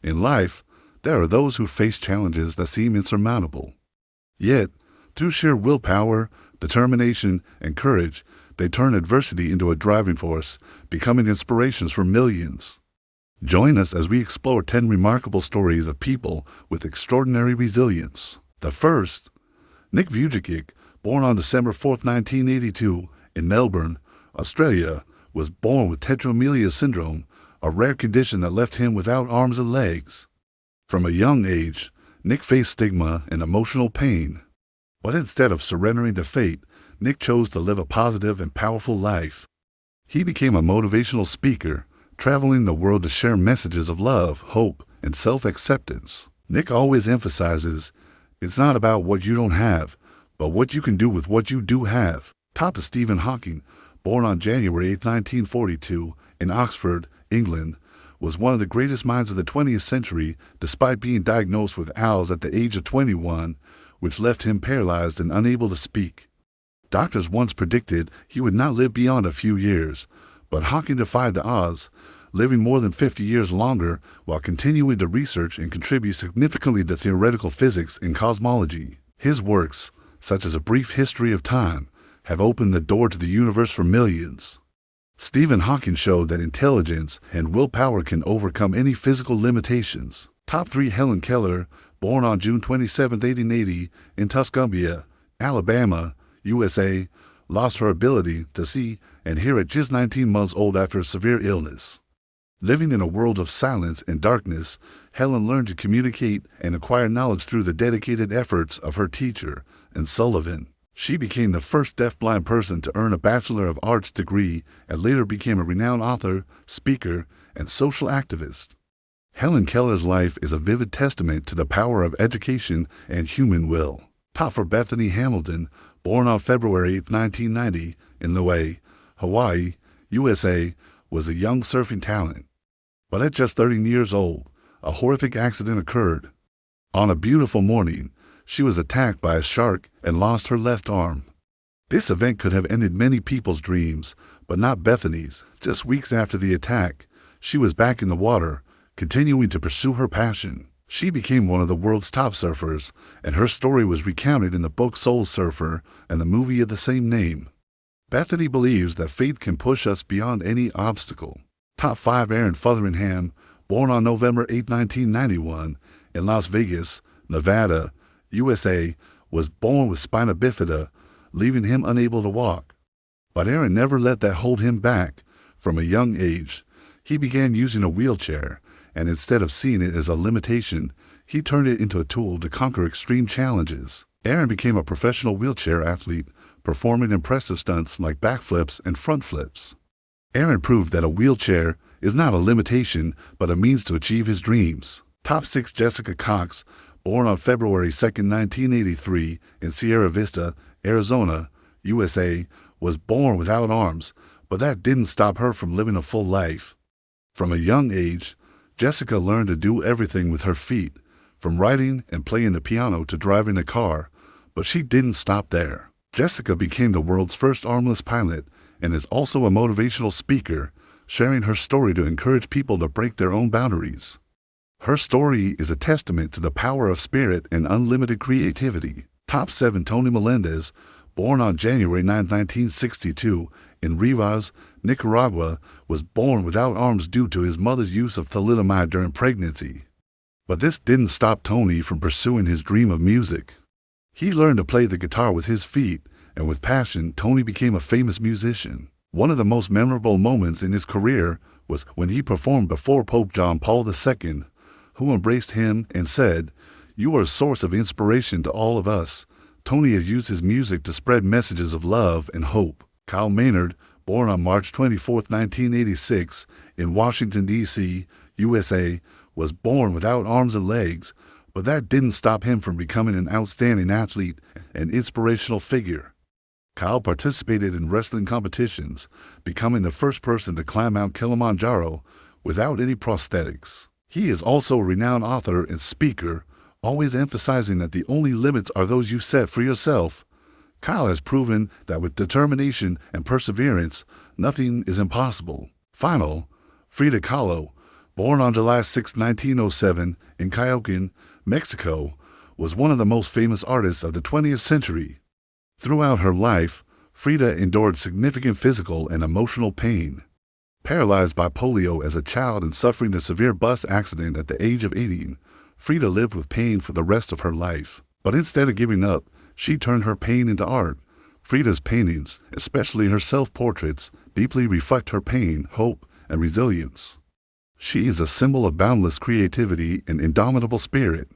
In life, there are those who face challenges that seem insurmountable. Yet, through sheer willpower, determination, and courage, they turn adversity into a driving force, becoming inspirations for millions. Join us as we explore 10 remarkable stories of people with extraordinary resilience. The first, Nick Vujicic, born on December 4, 1982, in Melbourne, Australia, was born with tetraamelia syndrome, a rare condition that left him without arms and legs. From a young age, Nick faced stigma and emotional pain. But instead of surrendering to fate, Nick chose to live a positive and powerful life. He became a motivational speaker, traveling the world to share messages of love, hope, and self-acceptance. Nick always emphasizes, it's not about what you don't have, but what you can do with what you do have. Top to Stephen Hawking, born on January 8, 1942, in Oxford, England, was one of the greatest minds of the 20th century despite being diagnosed with ALS at the age of 21, which left him paralyzed and unable to speak. Doctors once predicted he would not live beyond a few years, but Hawking defied the odds, living more than 50 years longer while continuing to research and contribute significantly to theoretical physics and cosmology. His works, such as A Brief History of Time, have opened the door to the universe for millions. Stephen Hawking showed that intelligence and willpower can overcome any physical limitations. Top 3 Helen Keller, born on June 27, 1880, in Tuscumbia, Alabama, USA, lost her ability to see and hear at just 19 months old after a severe illness. Living in a world of silence and darkness, Helen learned to communicate and acquire knowledge through the dedicated efforts of her teacher, and Sullivan. She became the first deafblind person to earn a Bachelor of Arts degree and later became a renowned author, speaker, and social activist. Helen Keller's life is a vivid testament to the power of education and human will. Top for Bethany Hamilton, born on February 8, 1990, in Niue, Hawaii, USA, was a young surfing talent. But at just 13 years old, a horrific accident occurred. On a beautiful morning, she was attacked by a shark and lost her left arm. This event could have ended many people's dreams, but not Bethany's. Just weeks after the attack, she was back in the water, continuing to pursue her passion. She became one of the world's top surfers, and her story was recounted in the book Soul Surfer and the movie of the same name. Bethany believes that faith can push us beyond any obstacle. Top 5 F Inham, born on November 8, 1991, in Las Vegas, Nevada, USA, was born with spina bifida, leaving him unable to walk. But Aaron never let that hold him back. From a young age, he began using a wheelchair, and instead of seeing it as a limitation, he turned it into a tool to conquer extreme challenges. Aaron became a professional wheelchair athlete, performing impressive stunts like backflips and front flips. Aaron proved that a wheelchair is not a limitation, but a means to achieve his dreams. Top 6 Jessica Cox, born on February 2, 1983, in Sierra Vista, Arizona, USA, was born without arms, but that didn't stop her from living a full life. From a young age, Jessica learned to do everything with her feet, from writing and playing the piano to driving a car, but she didn't stop there. Jessica became the world's first armless pilot and is also a motivational speaker, sharing her story to encourage people to break their own boundaries. Her story is a testament to the power of spirit and unlimited creativity. Top 7 Tony Melendez, born on January 9, 1962, in Rivas, Nicaragua, was born without arms due to his mother's use of thalidomide during pregnancy. But this didn't stop Tony from pursuing his dream of music. He learned to play the guitar with his feet, and with passion, Tony became a famous musician. One of the most memorable moments in his career was when he performed before Pope John Paul II, who embraced him and said, "You are a source of inspiration to all of us." Tony has used his music to spread messages of love and hope. Kyle Maynard, born on March 24, 1986, in Washington, D.C., USA, was born without arms and legs, but that didn't stop him from becoming an outstanding athlete and inspirational figure. Kyle participated in wrestling competitions, becoming the first person to climb Mount Kilimanjaro without any prosthetics. He is also a renowned author and speaker, always emphasizing that the only limits are those you set for yourself. Kyle has proven that with determination and perseverance, nothing is impossible. Final, Frida Kahlo, Born on July 6, 1907, in Cayoquin, Mexico, was one of the most famous artists of the 20th century. Throughout her life, Frida endured significant physical and emotional pain. Paralyzed by polio as a child and suffering a severe bus accident at the age of 18, Frida lived with pain for the rest of her life. But instead of giving up, she turned her pain into art. Frida's paintings, especially her self-portraits, deeply reflect her pain, hope, and resilience. She is a symbol of boundless creativity and indomitable spirit.